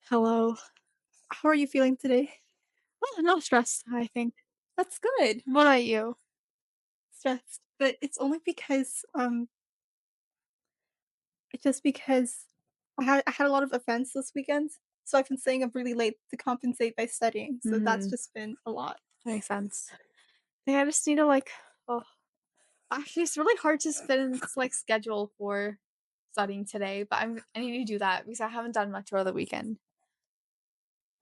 Hello. How are you feeling today? Oh, not stressed, I think. That's good. What about you? Stressed, but it's only because just because I had a lot of events this weekend, so I've been staying up really late to compensate by studying. So that's Mhm. just been a lot. Makes sense. I think I just need to oh, actually, it's really hard to fit in this schedule for studying today, but I need to do that because I haven't done much over the weekend.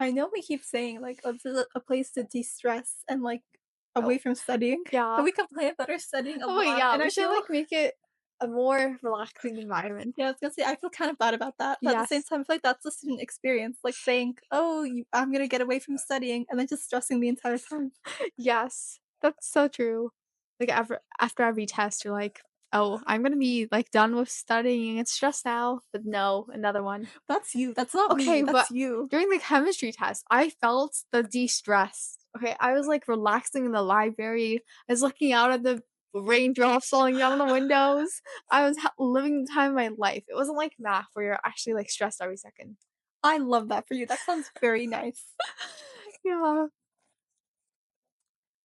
I know we keep saying like, "Oh, this is a place to de-stress and like Oh, away from studying," but yeah. we complain about our studying a Oh, wait, lot, yeah. and We I should feel make it a more relaxing environment. yeah, I was gonna say I feel kind of bad about that, but at the same Yes. time, I feel like that's the student experience, like saying, "Oh, I'm gonna get away from studying," and then just stressing the entire time. Yes. That's so true. Like after every test, you're like, oh, I'm gonna be done with studying and stressed now. But no, another one. That's you. That's not me. Okay, but That's you. during the chemistry test, I felt the de-stress. Okay, I was relaxing in the library. I was looking out at the raindrops falling down on the windows. I was living the time of my life. It wasn't like math where you're actually stressed every second. I love that for you. That sounds very nice. Yeah.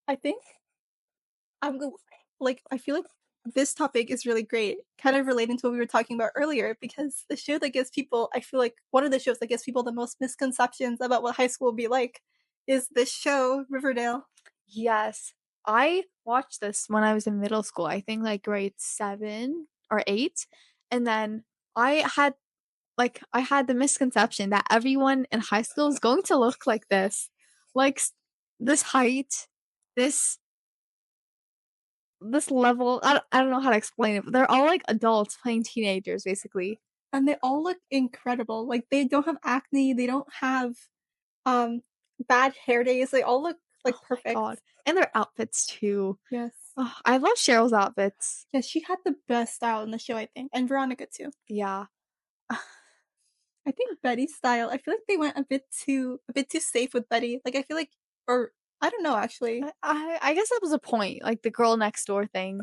I think I'm go I feel like this topic is really great, kind of relating to what we were talking about earlier, because the show that gives people I feel like one of the shows that gives people the most misconceptions about what high school will be like is this show, Riverdale. Yes. I watched this when I was in middle school. I think grade 7 or 8. And then I had I had the misconception that everyone in high school is going to look like this. Like this height, this this level. I don't know how to explain it, but they're all adults playing teenagers basically. And they all look incredible. Like they don't have acne, they don't have um bad hair days. They all look Oh like my perfect. god. And their outfits too. Yes. Oh, I love Cheryl's outfits. Yeah, she had the best style in the show, I think, and Veronica too. Yeah. I think Betty's style, I feel like they went a bit too safe with Betty. Like I feel like or I don't know actually. I guess that was a point, like the girl next door thing.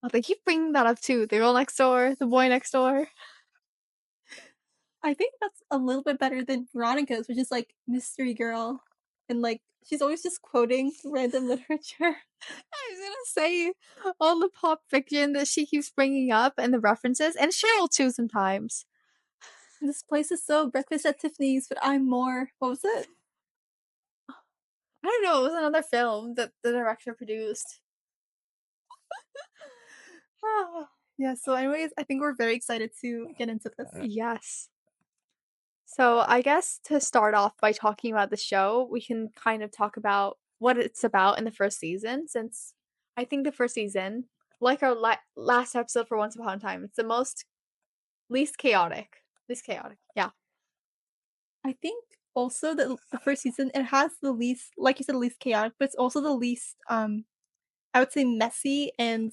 Oh, they keep bringing that up too. The girl next door, the boy next door. I think that's a little bit better than Veronica's, which is like mystery girl. And like she's always just quoting random literature. I was gonna say all the pop fiction that she keeps bringing up and the references, and Cheryl too sometimes. This place is so breakfast at Tiffany's, but I'm more what was it? I don't know. It was another film that the director produced. Yeah, so anyways, I think we're very excited to get into this. Yes. So I guess to start off by talking about the show, we can kind of talk about what it's about in the first season, since I think the first season, like our last episode for Once Upon a Time, it's the most least chaotic. Least chaotic. Yeah. I think also that the first season it has the least like you said, the least chaotic, but it's also the least I would say messy and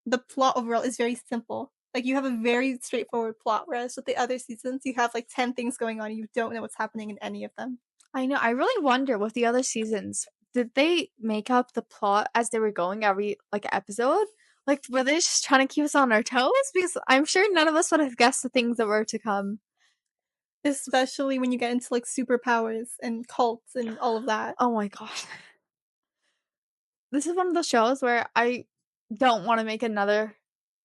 the plot overall is very simple. Like you have a very straightforward plot, whereas with the other seasons you have like 10 things going on and you don't know what's happening in any of them. I know. I really wonder with the other seasons, did they make up the plot as they were going every episode? Like, were they just trying to keep us on our toes? Because I'm sure none of us would have guessed the things that were to come. Especially when you get into like superpowers and cults and all of that. Oh my gosh. This is one of those shows where I don't want to make another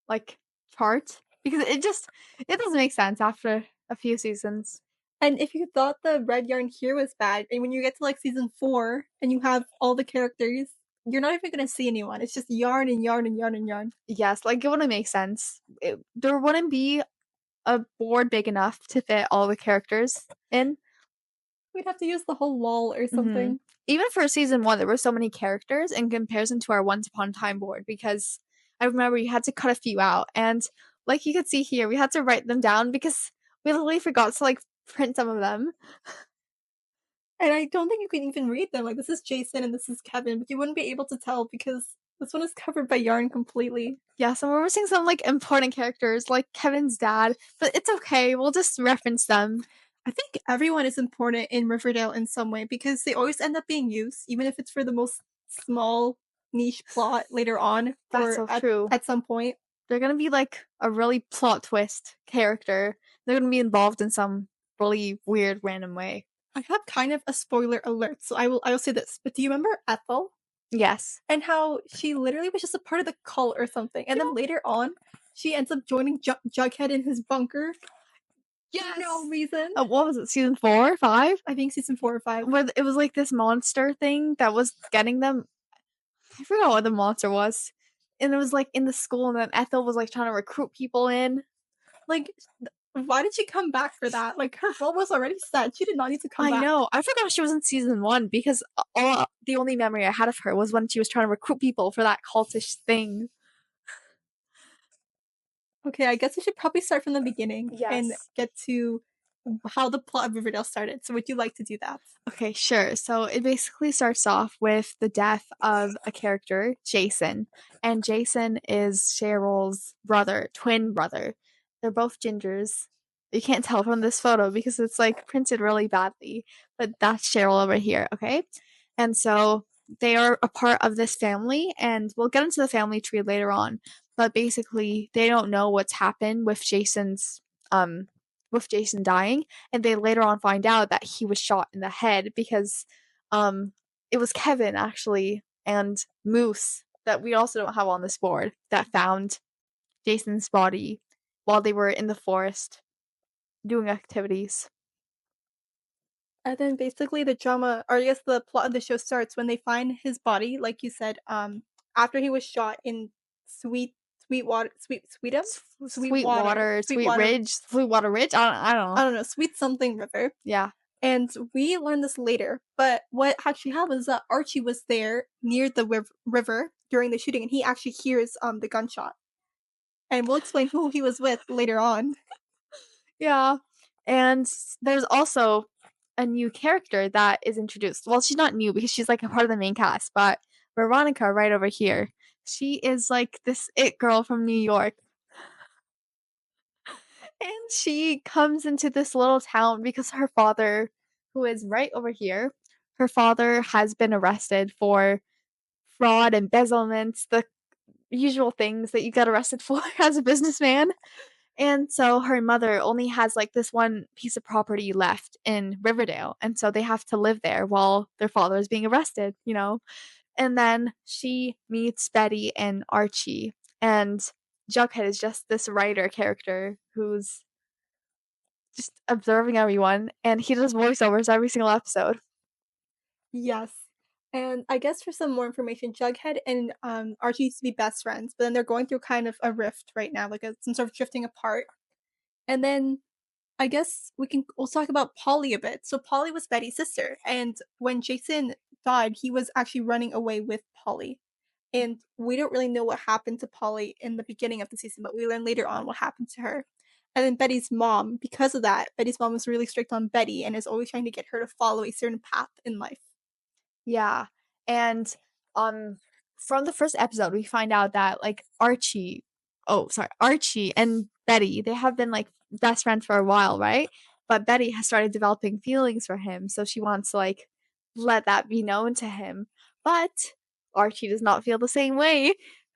like chart because it doesn't make sense after a few seasons. And if you thought the red yarn here was bad, and when you get to like season 4 and you have all the characters, you're not even gonna see anyone. It's just yarn and yarn and yarn and yarn. Yes, it wouldn't make sense. There wouldn't be a board big enough to fit all the characters in. We'd have to use the whole wall or Hmm. something. Even for season 1, there were so many characters in comparison to our Once Upon a Time board because I remember you had to cut a few out, and like you could see here, we had to write them down because we literally forgot to print some of them. And I don't think you can even read them. Like this is Jason and this is Kevin, but you wouldn't be able to tell because this one is covered by yarn completely. Yeah, so we're missing some important characters like Kevin's dad, but it's okay. We'll just reference them. I think everyone is important in Riverdale in some way because they always end up being used, even if it's for the most small niche plot later on That's or so at, true. at some point. They're gonna be a really plot twist character. They're gonna be involved in some really weird, random way. I have kind of a spoiler alert, so I will say this, but do you remember Ethel? Yes. And how she literally was just a part of the cult or something, and then later on, she ends up joining Jughead in his bunker for no Yes! reason. What was it, season 4, 5? I think season 4 or 5. Where it was like this monster thing that was getting them. I forgot what the monster was. And it was like in the school, and then Ethel was like trying to recruit people in. Like, why did she come back for that? Like, her role was already set. She did not need to come I back. know. I forgot she was in season 1 because the only memory I had of her was when she was trying to recruit people for that cultish thing. Okay, I guess we should probably start from the beginning and Yes. get to how the plot of Riverdale started. So, would you like to do that? Okay, sure. So it basically starts off with the death of a character, Jason. And Jason is Cheryl's brother, twin brother. They're both gingers. You can't tell from this photo because it's like printed really badly, but that's Cheryl over here, okay? And so they are a part of this family, and we'll get into the family tree later on. But basically, they don't know what's happened with Jason dying, and they later on find out that he was shot in the head because um it was Kevin actually and Moose that we also don't have on this board that found Jason's body while they were in the forest doing activities. And then basically the drama, or I guess the plot of the show starts when they find his body, like you said, after he was shot in Sweet Sweetwater Sweetum? Sweetwater Sweetwater Sweetwater Ridge. I don't know. I don't know, Sweet something river. Yeah, And we learned this later, but what actually happened is that Archie was there near the river during the shooting, and he actually hears the gunshot. And we'll explain who he was with later on. yeah. And there's also a new character that is introduced. Well, she's not new because she's like a part of the main cast, but Veronica right over here. She is like this it girl from New York. And she comes into this little town because her father, who is right over here, her father has been arrested for fraud, embezzlement, the usual things that you get arrested for as a businessman. And so her mother only has like this one piece of property left in Riverdale. And so they have to live there while their father is being arrested. And then she meets Betty and Archie. And Jughead is just this writer character who's just observing everyone, and he does voiceovers every single episode. Yes. And I guess for some more information, Jughead and Archie used to be best friends, but then they're going through kind of a rift right now, like some sort of drifting apart. And then I guess we can also talk about Polly a bit. So Polly was Betty's sister, and when Jason died, he was actually running away with Polly. And we don't really know what happened to Polly in the beginning of the season, but we learn later on what happened to her. And then Betty's mom, because of that, Betty's mom was really strict on Betty and is always trying to get her to follow a certain path in life. Yeah, and, um, from the first episode, we find out that, like, Archie and Betty, they have been, like, best friends for a while, right? But Betty has started developing feelings for him, so she wants to, like, let that be known to him. But Archie does not feel the same way.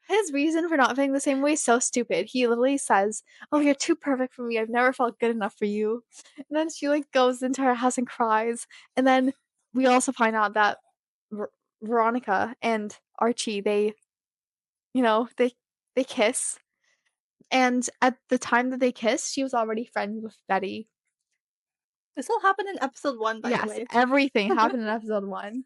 His reason for not feeling the same way is so stupid. He literally says, "Oh, you're too perfect for me. I've never felt good enough for you." And then she, like, goes into her house and cries, and then we also find out that Ver Veronica and Archie, they kiss, and at the time that they kiss, she was already friends with Betty. This all happened in episode 1, by the Yes, way. everything happened in episode 1.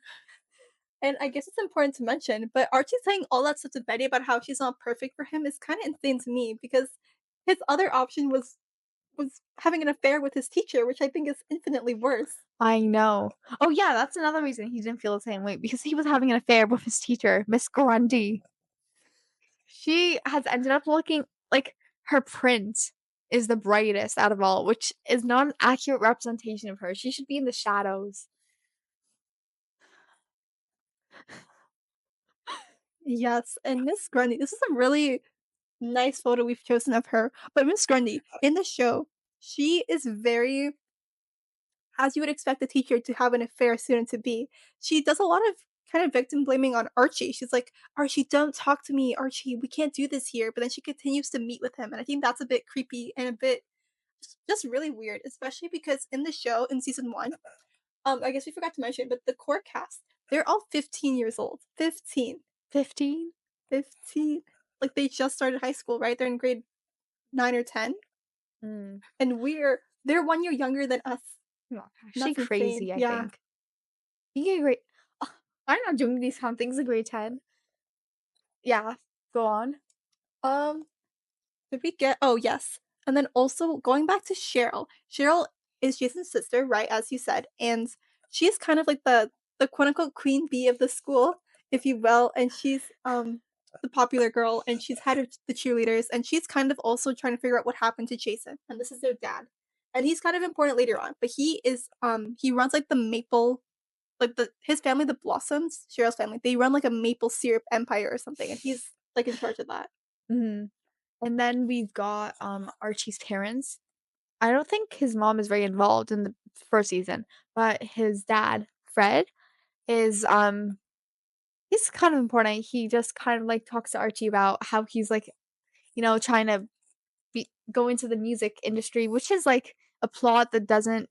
And I guess it's important to mention, but Archie saying all that stuff to Betty about how she's not perfect for him is kind of insane to me because his other option was having an affair with his teacher, which I think is infinitely worse. I know. Oh, yeah, that's another reason he didn't feel the same way, because he was having an affair with his teacher, Miss Grundy. She has ended up looking like her print is the brightest out of all, which is not an accurate representation of her. She should be in the shadows. Yes, and Miss Grundy, this is a really nice photo we've chosen of her. But Miss Grundy, in the show, she is very, as you would expect a teacher to have an affair student to be. She does a lot of kind of victim blaming on Archie. She's like, Archie, don't talk to me, Archie. We can't do this here. But then she continues to meet with him. And I think that's a bit creepy and a bit just really weird, especially because in the show in season 1, I guess we forgot to mention, but the core cast, they're all 15 years old. 15. 15? 15. Like, they just started high school, right? They're in grade 9 or 10, Mm. and they're 1 year younger than us. Well, actually That's insane. crazy, I Yeah. think. Being a grade ugh, I'm not doing these kind of things in grade 10. Yeah, go on. Um Did we get oh, yes. And then also going back to Cheryl. Cheryl is Jason's sister, right, as you said, and she's kind of like the quote unquote queen bee of the school, if you will, and she's the popular girl and she's head of the cheerleaders and she's kind of also trying to figure out what happened to Jason. And this is their dad. And he's kind of important later on, but he runs like the maple like the his family, the Blossoms, Cheryl's family, they run like a maple syrup empire or something, and he's like in charge of that. Mhm. And then we've got, Archie's parents. I don't think his mom is very involved in the first season, but his dad, Fred, is, he's kind of important. He just kind of, like, talks to Archie about how he's, like, trying to go into the music industry, which is, like, a plot that doesn't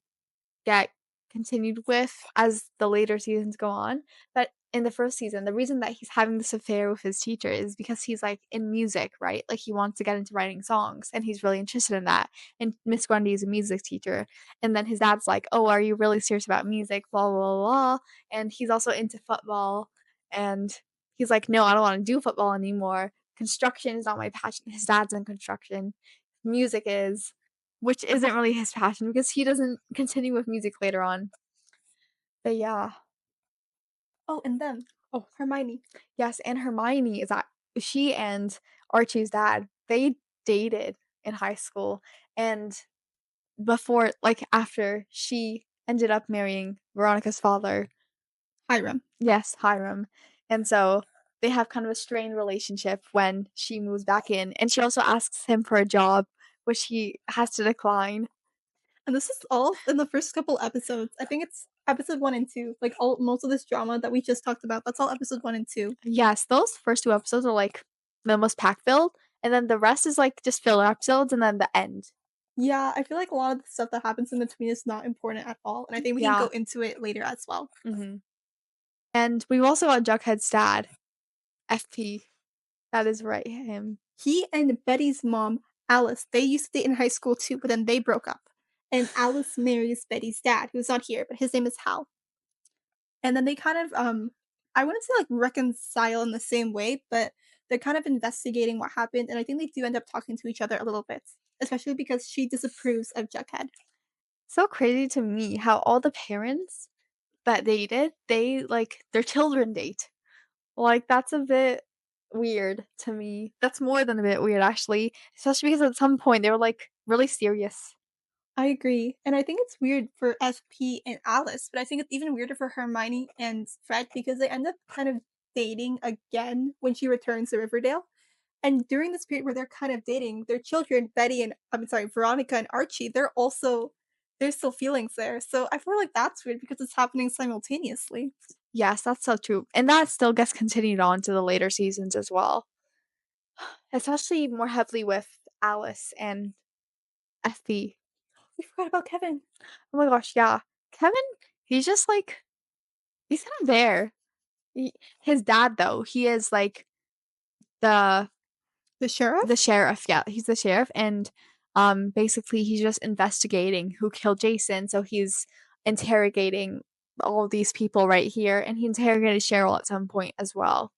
get continued with as the later seasons go on. But in the first season, the reason that he's having this affair with his teacher is because he's like in music, right? Like he wants to get into writing songs and he's really interested in that. And Miss Grundy is a music teacher. And then his dad's like, "Oh, are you really serious about music?" Blah blah blah. Blah. And he's also into football. And he's like, "No, I don't want to do football anymore. Construction is not my passion." His dad's in construction. Music is. Which isn't really his passion because he doesn't continue with music later on. But yeah. Oh, and then Oh, Hermione. yes, and Hermione is that she and Archie's dad, they dated in high school, and before after she ended up marrying Veronica's father. Hiram. Yes, Hiram. And so they have kind of a strained relationship when she moves back in, and she also asks him for a job, which he has to decline. And this is all in the first couple episodes. I think it's episode 1 and 2. Like all most of this drama that we just talked about, that's all episode 1 and 2. Yes, those first 2 episodes are, like, the most pack-filled, and then the rest is, like, just filler episodes and then the end. Yeah, I feel like a lot of the stuff that happens in between is not important at all, and I think we can go Yeah, into it later as well. mhm. And we've also got Jughead's dad, FP. That is right, him. He and Betty's mom, Alice, they used to date in high school too, but then they broke up. And Alice marries Betty's dad, who's not here, but his name is Hal. And then they kind of, I wouldn't say like reconcile in the same way, but they're kind of investigating what happened. And I think they do end up talking to each other a little bit, especially because she disapproves of Jughead. So crazy to me how all the parents that dated, their children date. Like, that's a bit weird to me. That's more than a bit weird, actually, especially because at some point they were, like, really serious. I agree. And I think it's weird for FP and Alice, but I think it's even weirder for Hermione and Fred because they end up kind of dating again when she returns to Riverdale. And during this period where they're kind of dating, their children, Betty and I'm sorry, Veronica and Archie, there's still feelings there. So I feel like that's weird because it's happening simultaneously. Yes, that's so true, and that still gets continued on to the later seasons as well, especially more heavily with Alice and FP. We forgot about Kevin. Oh my gosh, yeah. Kevin, he's just, he's kinda there. He his dad, though, he is, the The the sheriff? sheriff, yeah, he's the sheriff, and, basically, he's just investigating who killed Jason, so he's interrogating all these people right here, and he interrogated Cheryl at some point as well,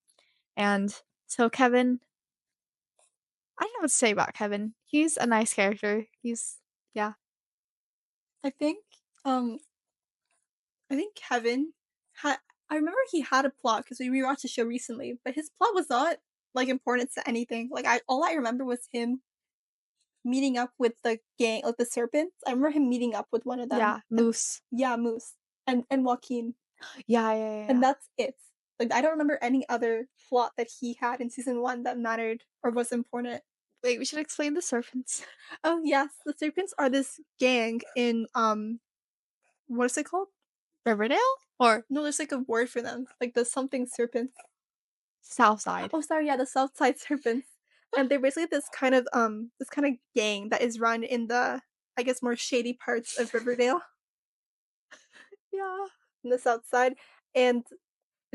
and so Kevin I don't know what to say about Kevin. He's a nice character. He's yeah. I think um I think Kevin had I remember he had a plot because we rewatched the show recently, but his plot was not like important to anything. Like I all I remember was him meeting up with the gang, like the serpents. I remember him meeting up with one of them. Yeah, And Moose. yeah, Moose and Joaquin. Yeah, yeah, yeah, And yeah. that's it. Like I don't remember any other plot that he had in season 1 that mattered or was important. Wait, we should explain the serpents. Oh yes, the serpents are this gang in what is it called? Riverdale? Or No, there's like a word for them. Like the something serpents. Southside? Oh, sorry, yeah, the Southside Serpents. And they're basically this kind of gang that is run in the I guess, more shady parts of Riverdale Yeah. in the South Side, and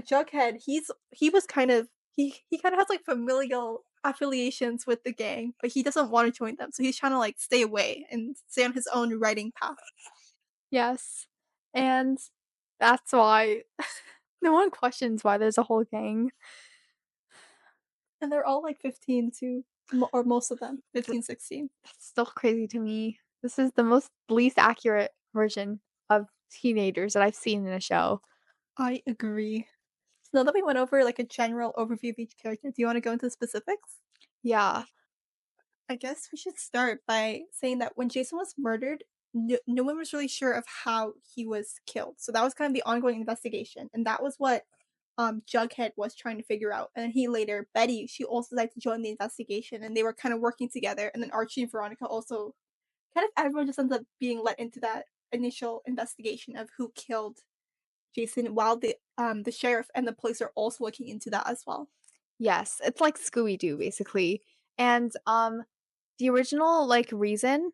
Jughead, he was kind of he kinda has, like, familial affiliations with the gang, but he doesn't wanna join them, so he's trying to, like, stay away and stay on his own writing path. Yes. And that's why no one questions why there's a whole gang. And they're all, like, 15 too, mo or most of them, Th 15, 16. That's still crazy to me. This is the most least accurate version of teenagers that I've seen in a show. I agree. So now that we went over, like, a general overview of each character, do you wanna go into the specifics? Yeah. I guess we should start by saying that when Jason was murdered, no one was really sure of how he was killed. So that was kind of the ongoing investigation, and that was what Jughead was trying to figure out. And then he later, Betty, she also decided to join the investigation, and they were kind of working together. And then Archie and Veronica also kind of everyone just ends up being let into that initial investigation of who killed Jason, while the sheriff and the police are also looking into that as well. Yes, it's like Scooby-Doo, basically. And, the original, like, reason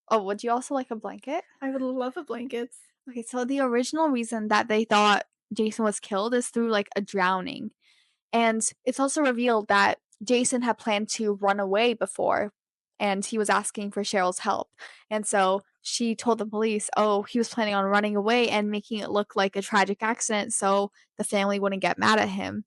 oh, would you also like a blanket? I would love a blanket. Okay, so the original reason that they thought Jason was killed is through, like, a drowning. And it's also revealed that Jason had planned to run away before, and he was asking for Cheryl's help. And so she told the police, oh, he was planning on running away and making it look like a tragic accident so the family wouldn't get mad at him.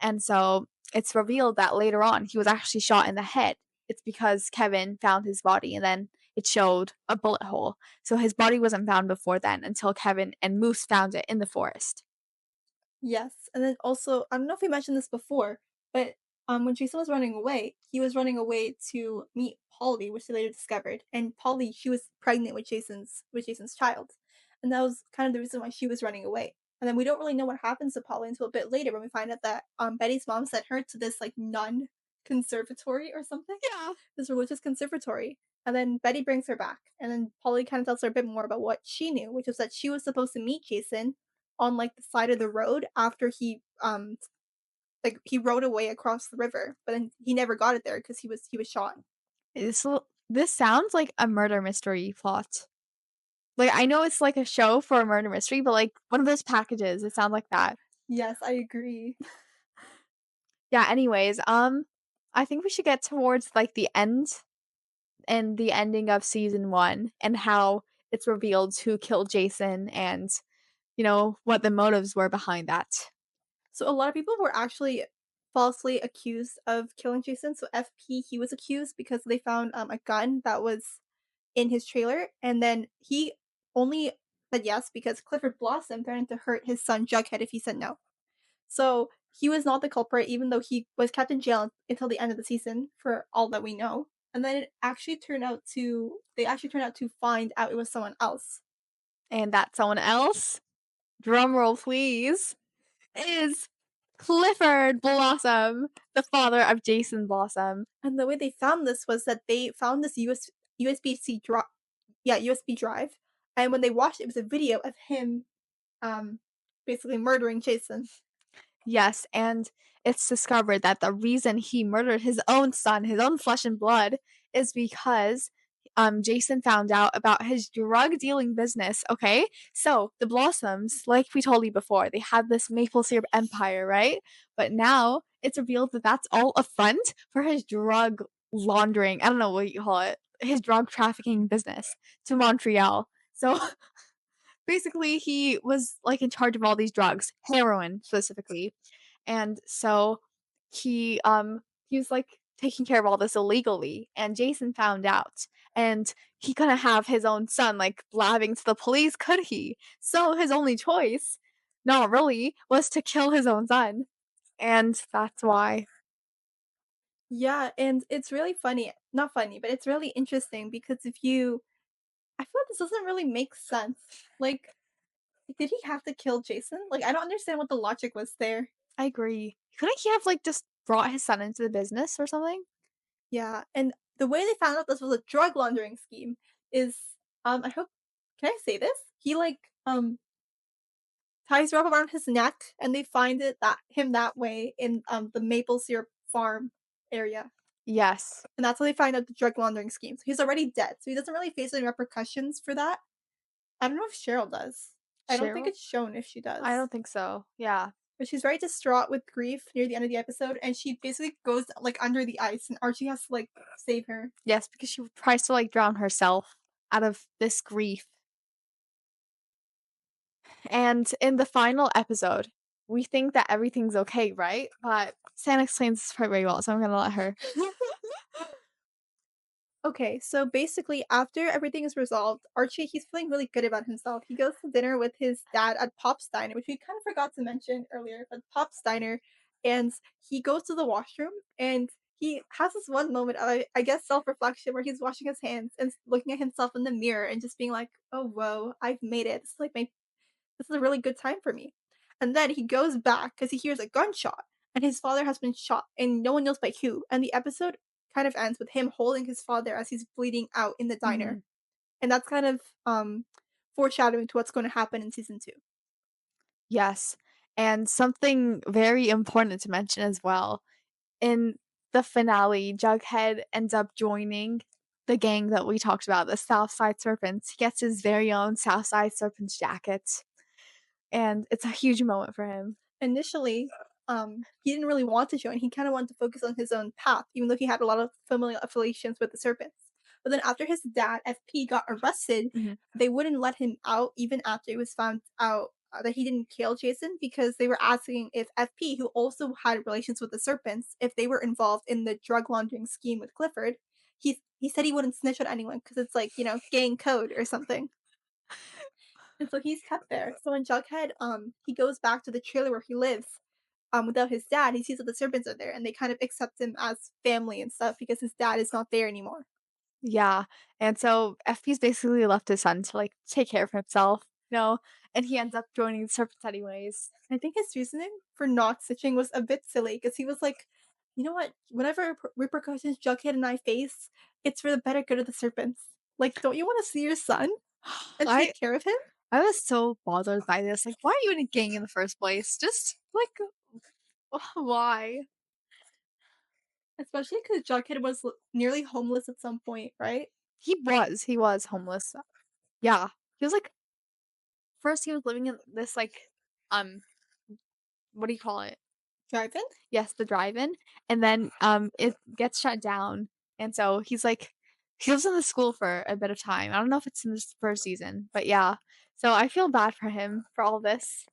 And so it's revealed that later on he was actually shot in the head. It's because Kevin found his body and then it showed a bullet hole. So his body wasn't found before then until Kevin and Moose found it in the forest. Yes, and then also, I don't know if we mentioned this before, but, when Jason was running away, he was running away to meet Polly, which they later discovered, and Polly, she was pregnant with Jason's child, and that was kind of the reason why she was running away. And then we don't really know what happens to Polly until a bit later when we find out that, Betty's mom sent her to this, like, nun conservatory or something? Yeah. This religious conservatory, and then Betty brings her back, and then Polly kinda tells her a bit more about what she knew, which was that she was supposed to meet Jason on, like, the side of the road after like, he rode away across the river, but then he never got it there because he was shot. This sounds like a murder mystery plot. Like, I know it's like a show for a murder mystery, but, like, one of those packages, it sounds like that. Yes, I agree. Yeah, anyways, I think we should get towards, like, the end and the ending of season 1 and how it's revealed who killed Jason and, what the motives were behind that. So a lot of people were actually falsely accused of killing Jason. So FP, he was accused because they found, a gun that was in his trailer, and then he only said yes because Clifford Blossom threatened to hurt his son Jughead if he said no. So he was not the culprit, even though he was kept in jail until the end of the season, for all that we know. And then they actually turned out to find out it was someone else. And that someone else, drum roll please, is Clifford Blossom, the father of Jason Blossom. And the way they found this was that they found this USB-C drive, yeah, USB drive, and when they watched it, it was a video of him, um, basically murdering Jason. Yes, and it's discovered that the reason he murdered his own son, his own flesh and blood, is because Jason found out about his drug dealing business. Okay, so the Blossoms, like we told you before, they had this maple syrup empire, right? But now it's revealed that that's all a front for his drug laundering. I don't know what you call it. His drug trafficking business to Montreal. So basically, he was like in charge of all these drugs, heroin specifically, and so he was like taking care of all this illegally, and Jason found out, and he couldn't have his own son like blabbing to the police, could he? So his only choice, not really, was to kill his own son, and that's why. Yeah, and it's really funny, not funny, but it's really interesting because if you I feel like this doesn't really make sense. Like, did he have to kill Jason? Like, I don't understand what the logic was there. I agree. Couldn't he have like just brought his son into the business or something? Yeah, and the way they found out this was a drug laundering scheme is, I hope can I say this? He, like, ties rope around his neck, and they find it that him that way in, the maple syrup farm area. Yes. and that's how they find out the drug laundering scheme. So he's already dead, so he doesn't really face any repercussions for that. I don't know if Cheryl does. I don't think Cheryl? it's shown if she I does. don't think so. Yeah. But she's very distraught with grief near the end of the episode, and she basically goes, like, under the ice, and Archie has to, like, save her. Yes, because she tries to, like, drown herself out of this grief. And in the final episode, we think that everything's okay, right? But Sam explains this part very well, so I'm gonna let her. Okay, so basically, after everything is resolved, Archie, he's feeling really good about himself. He goes to dinner with his dad at Pop's Diner, which we kind of forgot to mention earlier, but Pop's Diner, and he goes to the washroom and he has this one moment of, I guess, self reflection where he's washing his hands and looking at himself in the mirror and just being like, oh, whoa, I've made it. This is a really good time for me. And then he goes back because he hears a gunshot and his father has been shot and no one knows by who. And the episode kind of ends with him holding his father as he's bleeding out in the diner. Mhm. And that's kind of foreshadowing to what's going to happen in season 2. Yes, and something very important to mention as well, in the finale, Jughead ends up joining the gang that we talked about, the Southside Serpents. He gets his very own Southside Serpents jacket, and it's a huge moment for him. Initially, he didn't really want to join. He kind of wanted to focus on his own path, even though he had a lot of familial affiliations with the serpents. But then after his dad, FP, got arrested, Mhm. they wouldn't let him out even after it was found out that he didn't kill Jason because they were asking if FP, who also had relations with the serpents, if they were involved in the drug laundering scheme with Clifford. He said he wouldn't snitch on anyone because it's like, gang code or something. And so he's kept there. So when Jughead, he goes back to the trailer where he lives, without his dad, he sees that the serpents are there, and they kind of accept him as family and stuff because his dad is not there anymore. Yeah, and so FP's basically left his son to, like, take care of himself, and he ends up joining the Serpents anyways. I think his reasoning for not stitching was a bit silly because he was like, you know what? Whatever repercussions Jughead and I face, it's for the better good of the serpents. Like, don't you want to see your son and I take care of him? I was so bothered by this, like, why are you in a gang in the first place? Just, like, why? Especially because Jughead was nearly homeless at some point, right? He was homeless. Yeah, he was, like first he was living in this, like, um, what do you call it? Driving? Yes, the drive-in, and then, it gets shut down, and so he lives in the school for a bit of time. I don't know if it's in this first season, but yeah. So I feel bad for him for all this.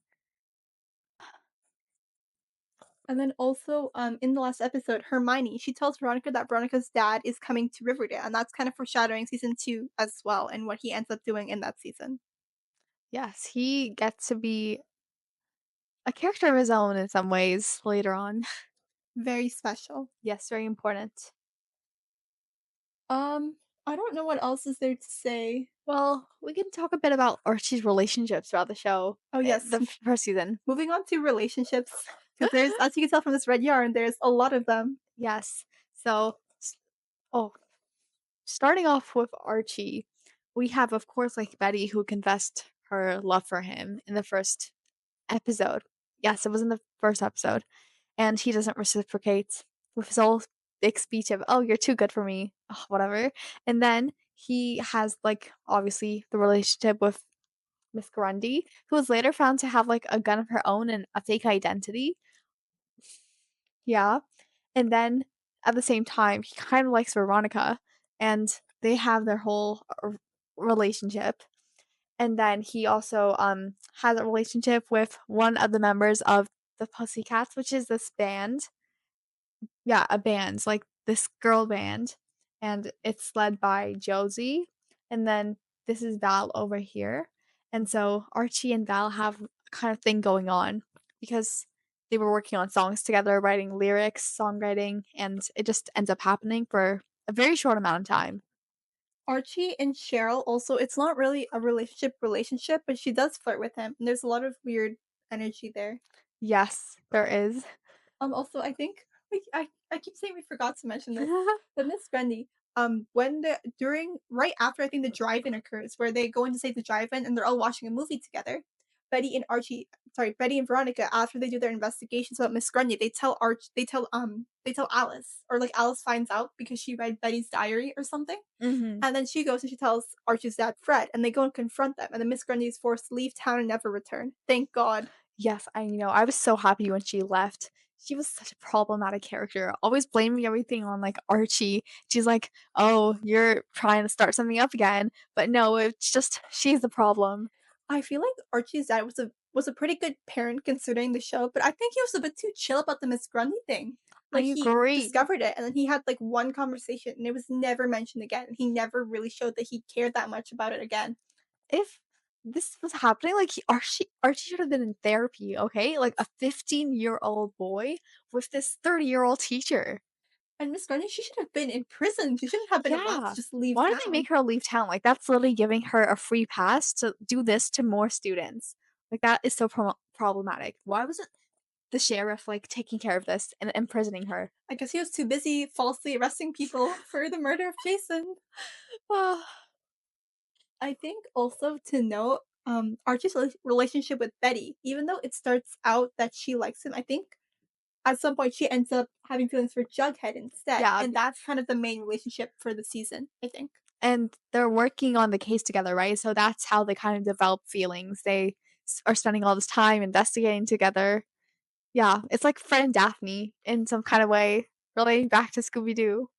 And then also, in the last episode, Hermione, she tells Veronica that Veronica's dad is coming to Riverdale, and that's kind of foreshadowing season 2 as well and what he ends up doing in that season. Yes, he gets to be a character of his own in some ways later on. Very special. Yes, very important. Um, I don't know what else is there to say. Well, we can talk a bit about Archie's relationships throughout the show, Oh, yes, the first season. moving on to relationships, because there's, as you can tell from this red yarn, there's a lot of them. Yes. So, oh, starting off with Archie, we have, of course, like Betty, who confessed her love for him in the first episode. Yes, it was in the first episode. And he doesn't reciprocate with his whole big speech of, oh, you're too good for me, ugh, whatever. And then he has, like, obviously the relationship with Miss Grundy, who was later found to have, like, a gun of her own and a fake identity. Yeah. And then at the same time, he kind of likes Veronica and they have their whole relationship. And then he also has a relationship with one of the members of the Pussycats, which is this band. Yeah, a band, like this girl band. And it's led by Josie. And then this is Val over here. And so Archie and Val have a kind of thing going on because they were working on songs together, writing lyrics, songwriting, and it just ends up happening for a very short amount of time. Archie and Cheryl also, it's not really a relationship, but she does flirt with him, and there's a lot of weird energy there. Yes, there is. Also, I think I keep saying we forgot to mention this, but Miss Grundy, when the during right after I think the drive-in occurs, where they go in to save the drive-in and they're all watching a movie together. Betty and Veronica, after they do their investigations about Miss Grundy, they tell Alice, or, like, Alice finds out because she read Betty's diary or something, Mhm. and then she goes and she tells Archie's dad, Fred, and they go and confront them, and then Miss Grundy is forced to leave town and never return. Thank God. Yes, I know. I was so happy when she left. She was such a problematic character, always blaming everything on, like, Archie. She's like, "Oh, you're trying to start something up again." But no, it's just she's the problem. I feel like Archie's dad was a pretty good parent considering the show, but I think he was a bit too chill about the Miss Grundy thing. I Like, he agree. discovered it, and then he had, like, one conversation, and it was never mentioned again, and he never really showed that he cared that much about it again. If this was happening, like, Archie should have been in therapy, okay? Like, a 15-year-old boy with this 30-year-old teacher. And Miss Grundy, she should have been in prison, she shouldn't have been allowed to Yeah. just leave Why did they town. make her leave town? Like, that's literally giving her a free pass to do this to more students. Like, that is so problematic. Why wasn't the sheriff, like, taking care of this and imprisoning her? I guess he was too busy falsely arresting people for the murder of Jason. I think also to note, Archie's relationship with Betty, even though it starts out that she likes him, I think at some point she ends up having feelings for Jughead instead, Yeah, and that's kind of the main relationship for the season, I think. and they're working on the case together, right? So that's how they kind of develop feelings. They are spending all this time investigating together. Yeah, it's like Fred and Daphne in some kind of way, relating back to Scooby Doo.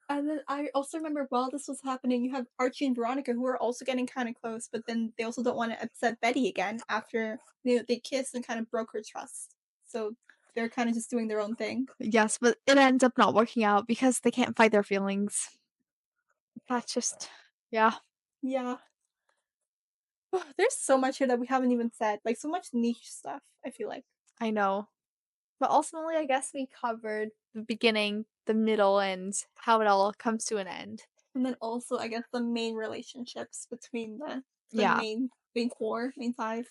And then I also remember while this was happening, you have Archie and Veronica who are also getting kind of close, but then they also don't want to upset Betty again after they kissed and kind of broke her trust. So they're kind of just doing their own thing. Yes, but it ends up not working out because they can't fight their feelings. That's just, yeah, Yeah. There's so much here that we haven't even said, like so much niche stuff, I feel like. I know. But ultimately, I guess we covered the beginning, the middle, and how it all comes to an end. And then also, I guess the main relationships between the Yeah. main five.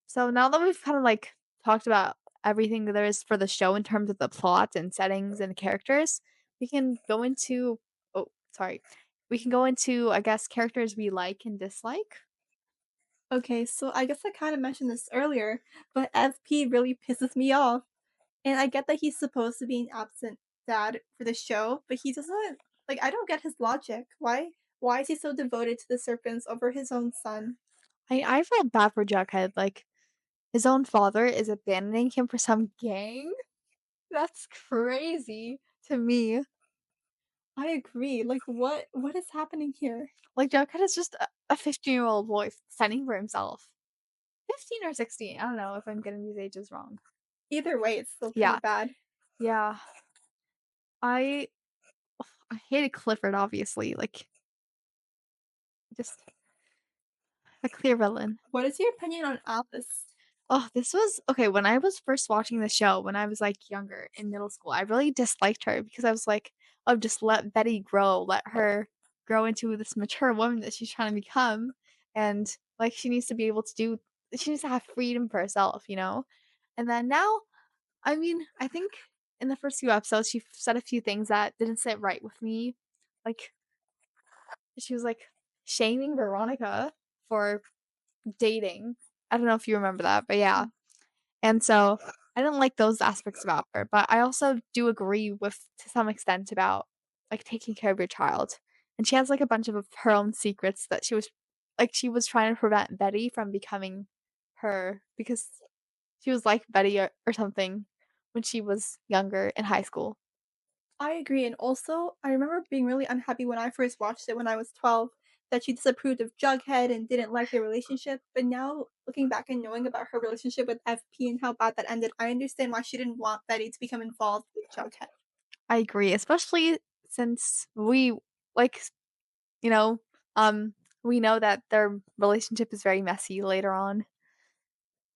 So now that we've kind of like talked about everything that there is for the show in terms of the plot and settings and characters, we can go into oh, sorry. We can go into I guess characters we like and dislike. Okay, so I guess I kind of mentioned this earlier, but FP really pisses me off. And I get that he's supposed to be an absent dad for the show, but he doesn't like I don't get his logic. Why is he so devoted to the serpents over his own son? I felt bad for Jughead, like his own father is abandoning him for some gang? That's crazy to me. I agree. Like what is happening here? Like Jughead is just a 15-year-old boy fending for himself. 15 or 16. I don't know if I'm getting these ages wrong. Either way, it's still pretty Yeah. bad. Yeah. I I hated Clifford, obviously, like, just a clear villain. What is your opinion on Alice? Oh, this was okay, when I was first watching the show, when I was, like, younger in middle school, I really disliked her because I was like, "Oh, just let Betty grow, let her grow into this mature woman that she's trying to become, and, like, she needs to have freedom for herself," you know? And then now, I mean, I think in the first few episodes, she said a few things that didn't sit right with me, like, she was, like, shaming Veronica for dating. I don't know if you remember that, but yeah. And so, I didn't like those aspects about her, but I also do agree with to some extent about, like, taking care of your child. And she has, like, a bunch of her own secrets that she was trying to prevent Betty from becoming her because she was like Betty or something when she was younger in high school. I agree, and also, I remember being really unhappy when I first watched it when I was 12 that she disapproved of Jughead and didn't like their relationship, but now looking back and knowing about her relationship with FP and how bad that ended, I understand why she didn't want Betty to become involved with Jughead. I agree, especially since we like, you know, um, we know that their relationship is very messy later on.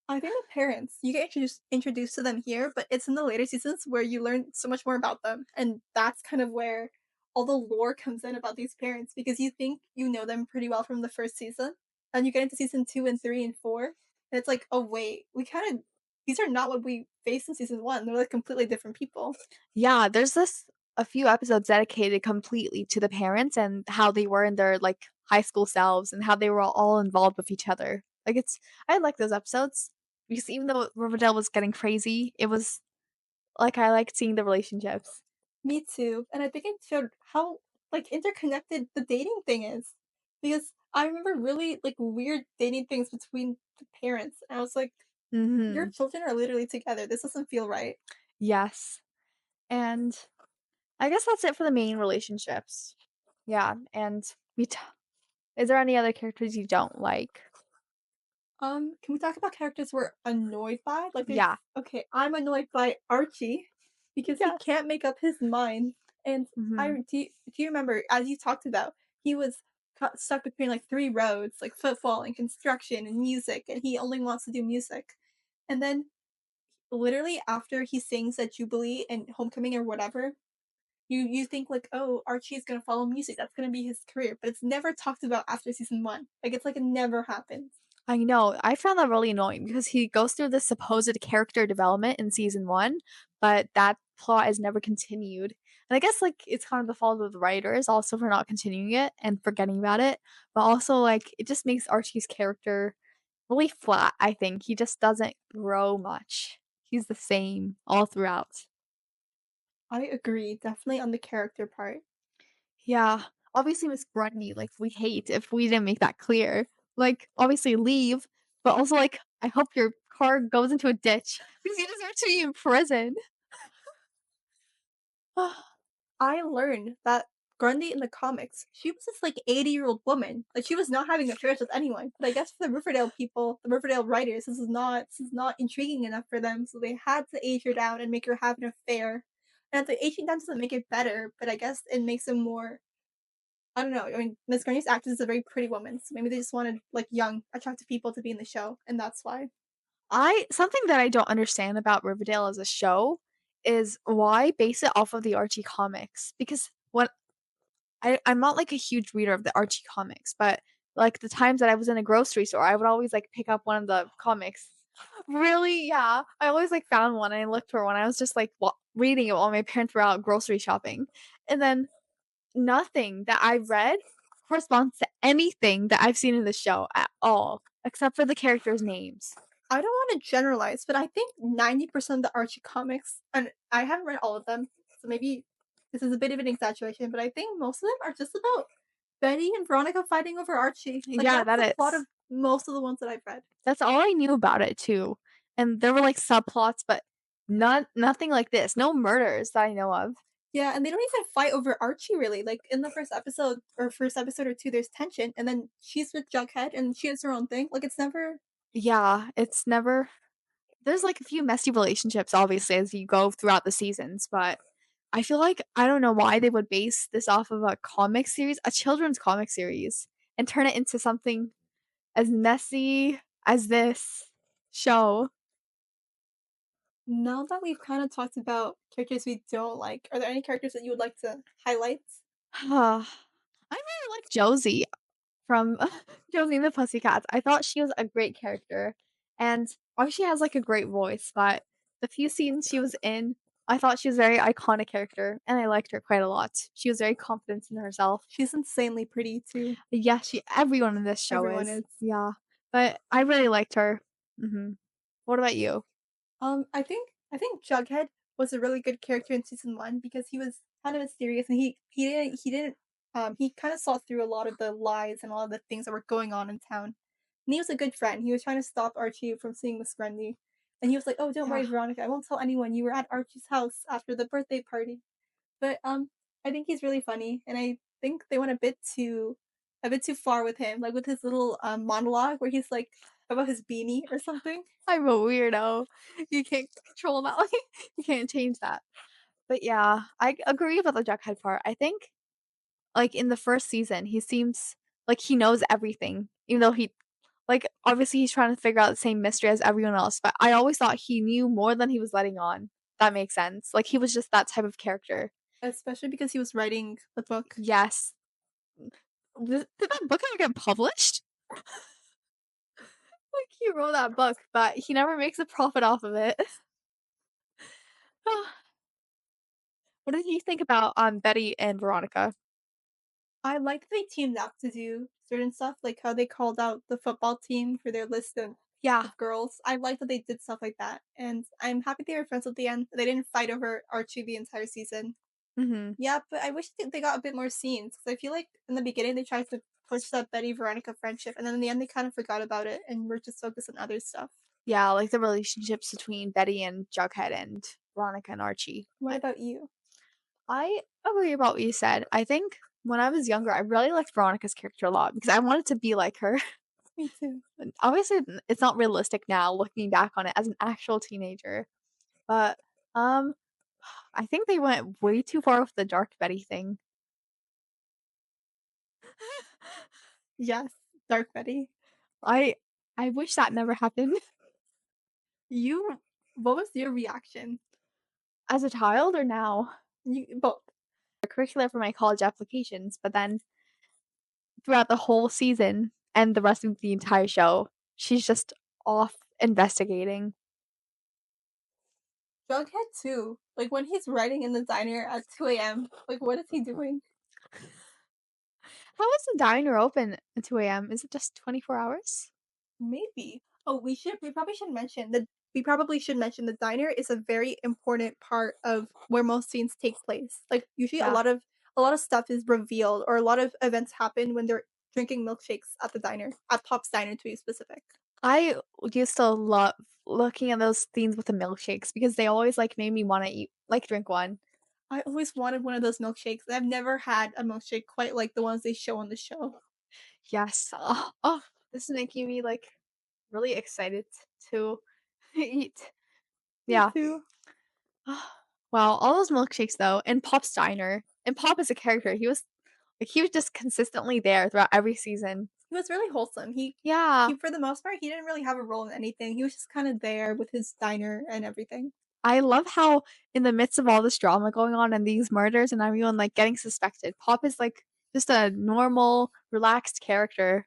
I think the parents, you get introduced to them here, but it's in the later seasons where you learn so much more about them, and that's kind of where all the lore comes in about these parents because you think you know them pretty well from the first season, and you get into season 2 and 3 and 4, and it's like, "Oh, wait, we kinda these are not what we faced in season 1, they're, like, completely different people." Yeah, there's this a few episodes dedicated completely to the parents and how they were in their like high school selves and how they were all involved with each other. Like, I like those episodes because even though Riverdale was getting crazy, it was like, I liked seeing the relationships. Me too, and I think it showed how, like, interconnected the dating thing is, because I remember really, like, weird dating things between the parents, and I was like, "Your Mhm. children are literally together, this doesn't feel right." Yes, and I guess that's it for the main relationships. Yeah, and we t is there any other characters you don't like? Can we talk about characters we're annoyed by? Like, there's Yeah. okay, I'm annoyed by Archie because he Yes. can't make up his mind, and Mhm. do you remember, as you talked about, he was stuck between, like, 3 roads, like football and construction and music, and he only wants to do music. And then, literally, after he sings at Jubilee and Homecoming or whatever, you think, like, "Oh, Archie's gonna follow music, that's gonna be his career," but it's never talked about after season 1. Like, it's like it never happened. I know, I found that really annoying because he goes through this supposed character development in season 1, but that plot is never continued. And I guess, like, it's kind of the fault of the writers also for not continuing it and forgetting about it, but also, like, it just makes Archie's character really flat, I think. He just doesn't grow much. He's the same all throughout. I agree, definitely on the character part. Yeah. Obviously, Miss Grundy, like, we hate if we didn't make that clear. Like, obviously leave, but also, like, I hope your car goes into a ditch because you deserve to be in prison. I learned that Grundy in the comics, she was this, like, 80-year-old woman. Like, she was not having affairs with anyone, but I guess for the Riverdale people, the Riverdale writers, this is not intriguing enough for them, so they had to age her down and make her have an affair. And the aging down doesn't make it better, but I guess it makes it more. I don't know, I mean, Miss Grundy's actress is a very pretty woman, so maybe they just wanted, like, young, attractive people to be in the show, and that's why. I something that I don't understand about Riverdale as a show is why base it off of the Archie comics? Because when I'm not, like, a huge reader of the Archie comics, but, like, the times that I was in a grocery store, I would always, like, pick up one of the comics. Really? Yeah. I always, like, found one and I looked for one. I was just, like, reading it while my parents were out grocery shopping. And then nothing that I read corresponds to anything that I've seen in the show at all, except for the characters' names. I don't wanna generalize, but I think 90% of the Archie comics, and I haven't read all of them, so maybe this is a bit of an exaggeration, but I think most of them are just about Betty and Veronica fighting over Archie. Like, Yeah, that's that the plot is. of most of the ones that I've read. That's all I knew about it too. And there were, like, subplots, but nothing like this. No murders that I know of. Yeah, and they don't even fight over Archie really. Like, in the first episode or 2, there's tension, and then she's with Jughead, and she has her own thing. Like, it's never. Yeah, it's never there's, like, a few messy relationships, obviously, as you go throughout the seasons, but I feel like I don't know why they would base this off of a comic series, a children's comic series, and turn it into something as messy as this show. Now that we've kinda talked about characters we don't like, are there any characters that you would like to highlight? I really like Josie from Josie and the Pussycats. I thought she was a great character, and obviously she has, like, a great voice, but the few scenes she was in, I thought she was a very iconic character, and I liked her quite a lot. She was very confident in herself. She's insanely pretty too. Yeah, she everyone in this show Everyone is. is. Yeah, but I really liked her. Mhm. What about you? I think Jughead was a really good character in season 1 because he was kind of mysterious and he kinda saw through a lot of the lies and all of the things that were going on in town. And he was a good friend. He was trying to stop Archie from seeing Miss Grundy. And he was like, "Oh, don't Yeah. worry, Veronica. I won't tell anyone you were at Archie's house after the birthday party." But, I think he's really funny, and I think they went a bit too far with him, like, with his little, monologue where he's, like, about his beanie or something. I'm a weirdo. You can't control that, like, you can't change that. But yeah, I agree about the Jughead part. I think, like, in the first season, he seems like he knows everything, even though obviously he's trying to figure out the same mystery as everyone else, but I always thought he knew more than he was letting on. That makes sense. Like, he was just that type of character. Especially because he was writing the book. Yes. Did that book ever get published? Like, he wrote that book, but he never makes a profit off of it. What did you think about, Betty and Veronica? I like they teamed up to do certain stuff, like how they called out the football team for their list Yeah. of girls. I like that they did stuff like that, and I'm happy they were friends at the end. They didn't fight over Archie the entire season. Mhm. Yeah, but I wish they got a bit more scenes, 'cause I feel like in the beginning they tried to push that Betty-Veronica friendship, and then in the end they kind of forgot about it, and we're just focused on other stuff. Yeah, like the relationships between Betty and Jughead and Veronica and Archie. What I about you? I agree about what you said. I think when I was younger, I really liked Veronica's character a lot because I wanted to be like her. Me too. And obviously, it's not realistic now looking back on it as an actual teenager, but, um, I think they went way too far with the dark Betty thing. Yes, Dark Betty. I I wish that never happened You what was your reaction? as a child or now. You both. Curricular for my college applications, but then throughout the whole season and the rest of the entire show, she's just off investigating. Jughead too. Like, when he's writing in the diner at 2 a.m., like, what is he doing? How is the diner open at 2 AM? Is it just 24 hours? Maybe. Oh, we probably should mention the diner is a very important part of where most scenes take place. Like, usually Yeah. a lot of stuff is revealed or a lot of events happen when they're drinking milkshakes at the diner, at Pop's Diner to be specific. I used to love looking at those scenes with the milkshakes because they always, like, made me wanna eat like, drink one. I always wanted one of those milkshakes. I've never had a milkshake quite like the ones they show on the show. Yes. Oh, this is making me, like, really excited to eat. Me Yeah. too. Wow, all those milkshakes, though, and Pop's Diner. And Pop is a character, he was just consistently there throughout every season. He was really wholesome. Yeah. He for the most part, he didn't really have a role in anything. He was just kinda there with his diner and everything. I love how in the midst of all this drama going on and these murders and everyone, like, getting suspected, Pop is, like, just a normal, relaxed character.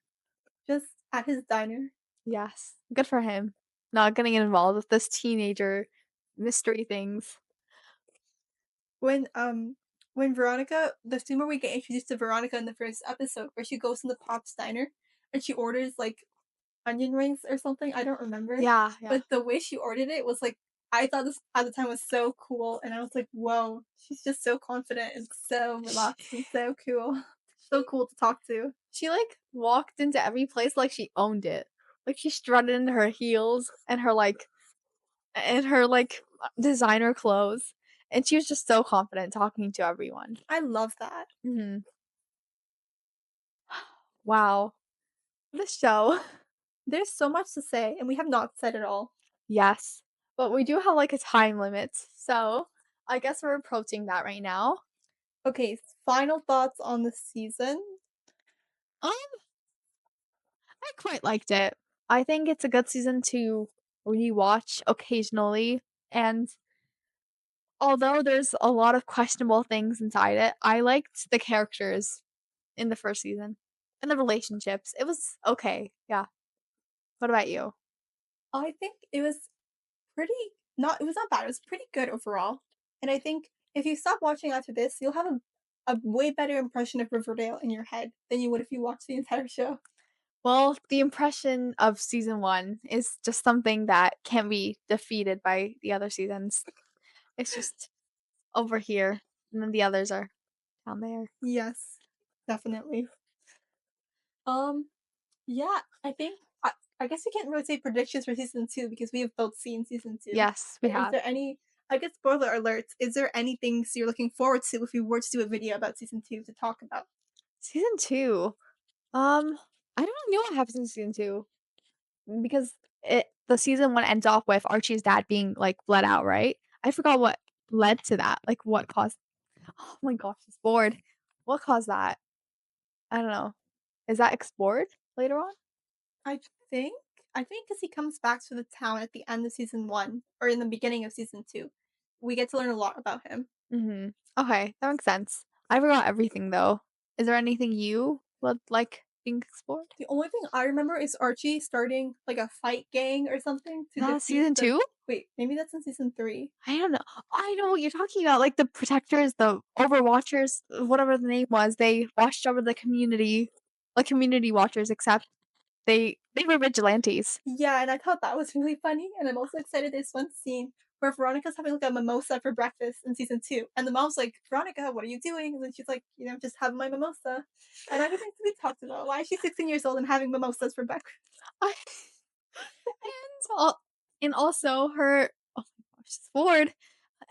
Just at his diner. Yes, good for him. Not getting involved with this teenager mystery things. When Veronica the scene where we get introduced to Veronica in the first episode, where she goes in the Pop's diner and she orders, like, onion rings or something, I don't remember, Yeah, yeah. but the way she ordered it was, like, I thought this at the time was so cool, and I was like, "Whoa, she's just so confident and so She relaxed and so cool." So she cool to talk to. she, like, walked into every place like she owned it. Like, she strutted in her heels and her, like, designer clothes, and she was just so confident talking to everyone. I love that. Mhm. Wow. This show. There's so much to say, and we have not said it all. Yes, but we do have, like, a time limit, so I guess we're approaching that right now. Okay, final thoughts on the season. Um, I quite liked it. I think it's a good season to rewatch occasionally, and although there's a lot of questionable things inside it, I liked the characters in the first season and the relationships. It was okay, yeah. What about you? I think pretty it was not bad, it was pretty good overall, and I think if you stop watching after this, you'll have a way better impression of Riverdale in your head than you would if you watched the entire show. Well, the impression of season 1 is just something that can't be defeated by the other seasons. It's just over here, and then the others are down there. Yes, definitely. Um, yeah, I guess we can't really say predictions for season 2 because we have both seen season 2. Yes, we But is have. there any I guess spoiler alerts, is there any things you're looking forward to if we were to do a video about season 2 to talk about? Season 2, um, I don't know what happens in season 2 because the season 1 ends off with Archie's dad being, like, bled out, right? I forgot what led to that, like, what caused oh my gosh, it's bored. What caused that? I don't know. Is that explored later on? I think I think because he comes back to the town at the end of season 1 or in the beginning of season 2. We get to learn a lot about him. Mhm. Okay, that makes sense. I forgot everything, though. Is there anything you would like being explored. The only thing I remember is Archie starting, like, a fight gang or something to defeat Season the 2? wait, maybe that's in season 3. I don't know. I know what you're talking about, like, the protectors, the overwatchers, whatever the name was, they watched over the community, like, community watchers, except they were vigilantes. Yeah, and I thought that was really funny, and I'm also excited there's one scene where Veronica's having, like, a mimosa for breakfast in season 2, and the mom's like, "Veronica, what are you doing?" And then she's like, "Just having my mimosa." And everything to be talked about. Why is she 16 years old and having mimosas for breakfast? I al and also her oh my gosh, Ford,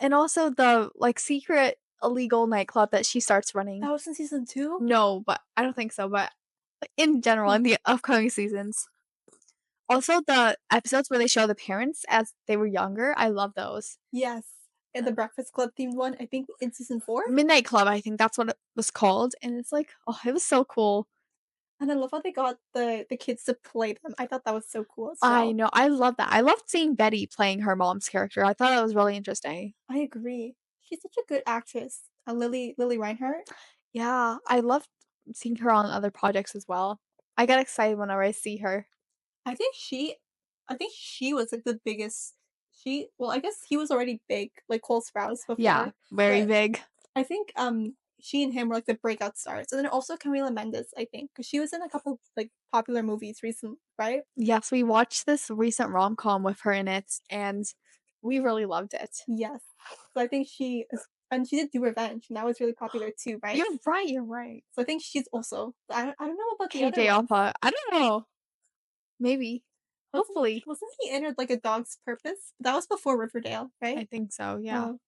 and also the, like, secret illegal nightclub that she starts running. That was in season 2? No, but I don't think so, but, like, in general, Hmm. in the upcoming seasons. Also, the episodes where they show the parents as they were younger, I love those. Yes. And the Breakfast Club themed one, I think in season 4? Midnight Club, I think that's what it was called, and it's like, oh, it was so cool. And I love how they got the kids to play them. I thought that was so cool as I well. know, I love that. I loved seeing Betty playing her mom's character. I thought that was really interesting. I agree. She's such a good actress. Lily Reinhart. Yeah, I loved seeing her on other projects as well. I get excited whenever I see her. I think she I think she was, like, the biggest I guess he was already big, like Cole Sprouse Yeah, before, very but big. I think, she and him were, like, the breakout stars, and then also Camila Mendes, I think, because she was in a couple, like, popular movies recent right? Yes, we watched this recent rom-com with her in it, and we really loved it. Yes. So I think she is and she did Do Revenge, and that was really popular too, right? You're right, you're right. So I think she's also I don't know about the other KJ ones. Apa, I don't know. Maybe. Hopefully. Wasn't he in it, like, A Dog's Purpose? That was before Riverdale, I right? think so, yeah. Oh,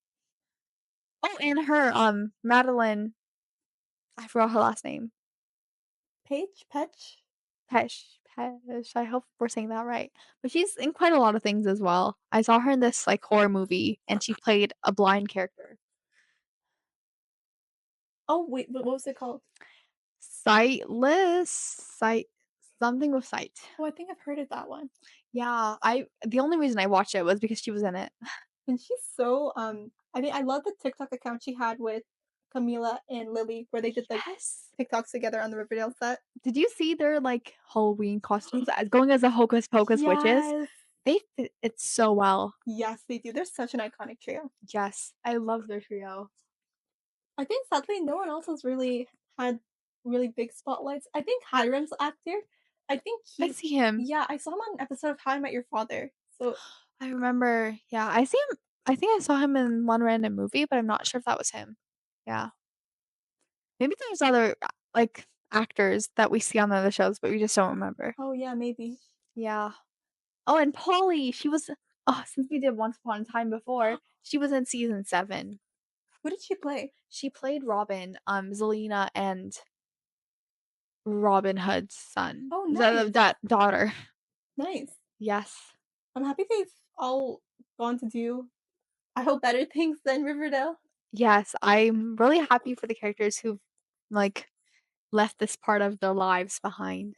Oh, and her, Madeline, I forgot her last name. Paige? Petch? Pesh, I hope we're saying that right. But she's in quite a lot of things as well. I saw her in this, like, horror movie, and she played a blind character. Oh, wait, what was it called? Sightless? Something with sight. Oh, I think I've heard of that one. Yeah, the only reason I watched it was because she was in it. And she's so, I mean, I love the TikTok account she had with Camila and Lily, where they did, like, Yes. TikToks together on the Riverdale set. Did you see their, like, Halloween costumes as going as a Hocus Pocus witches? Yes. They fit it so well. Yes, they do. They're such an iconic trio. Yes, I love their trio. I think sadly no one else has really had really big spotlights. I think Hiram's actor, I think I he's see him. yeah, I saw him on an episode of How I Met Your Father. So I remember, yeah, I see him. I think I saw him in one random movie, but I'm not sure if that was him. Yeah. Maybe there's other, like, actors that we see on the other shows, but we just don't remember. oh yeah, maybe. Yeah. Oh, and Polly, she was since we did Once Upon a Time before, she was in season 7. Who did she play? She played Robin, Zelena and Robin Hood's son. Oh, The nice. that daughter. Nice. Yes. I'm happy they've all gone to do I hope better things than Riverdale. Yes, I'm really happy for the characters who've, like, left this part of their lives behind.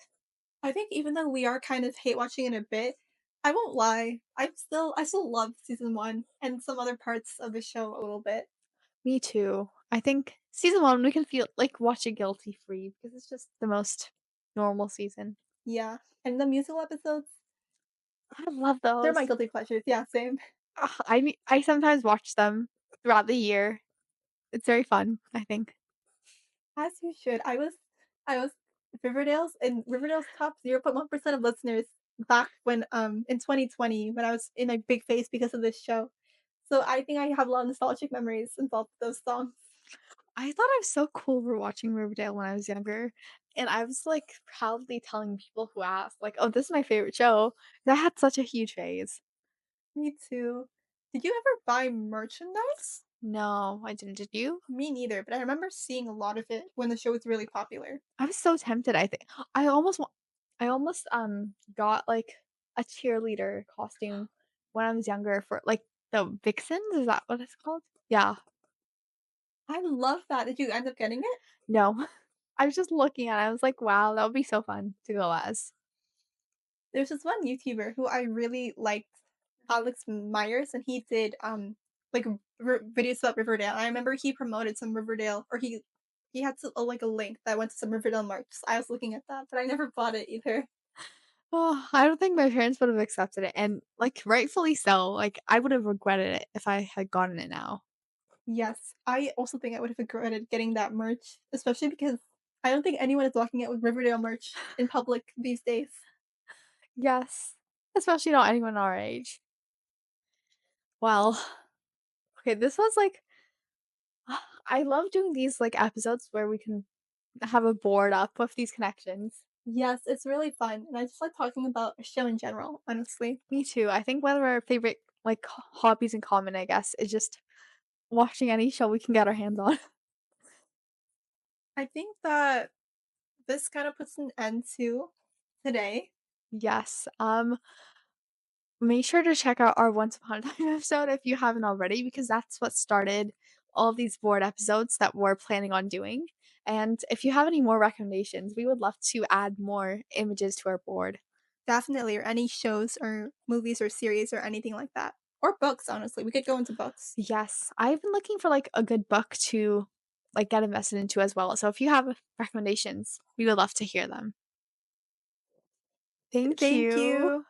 I think even though we are kind of hate watching it a bit, I won't lie. I still love season 1 and some other parts of the show a little bit. Me too. I think season 1, we can feel like watch it guilty free because it's just the most normal season. Yeah. And the musical episodes, I love they're those. my guilty pleasures. Yeah, same. I sometimes watch them throughout the year. It's very fun, I think. As you should. I was Riverdale's top 0.1% of listeners back when in 2020 when I was in a big phase because of this show. So I think I have a lot of nostalgic memories involved with those songs. I thought I was so cool for watching Riverdale when I was younger, and I was, like, proudly telling people who asked, like, "Oh, this is my favorite show." I had such a huge phase. Me too. Did you ever buy merchandise? No, I didn't. Did you? Me neither, but I remember seeing a lot of it when the show was really popular. I was so tempted, I think. I almost, got, like, a cheerleader costume when I was younger for, like, the Vixens, is that what it's called? Yeah. I love that. Did you end up getting it? No. I was just looking at it, I was like, "Wow, that would be so fun to go as." There's this one YouTuber who I really liked, Alex Myers, and he did like videos about Riverdale. I remember he promoted some Riverdale, or he he had like, a link that went to some Riverdale merch, so I was looking at that, but I never bought it either. Oh, I don't think my parents would have accepted it, and, like, rightfully so, like, I would have regretted it if I had gotten it now. Yes, I also think I would have regretted getting that merch, especially because I don't think anyone is walking out with Riverdale merch in public these days. Yes, especially not anyone our age. Well, okay, this was, like I love doing these, like, episodes where we can have a board up with these connections. Yes, it's really fun, and I just like talking about a show in general, honestly. Me too. I think one of our favorite, like, hobbies in common, I guess, is just watching any show we can get our hands on. I think that this kind of puts an end to today. Yes, make sure to check out our Once Upon a Time episode if you haven't already, because that's what started all of these board episodes that we're planning on doing. And if you have any more recommendations, we would love to add more images to our board. Definitely, or any shows or movies or series or anything like that. Or books, honestly. We could go into books. Yes, I've been looking for like a good book to like get invested into as well. So if you have recommendations, we would love to hear them. Thank Thank you. you.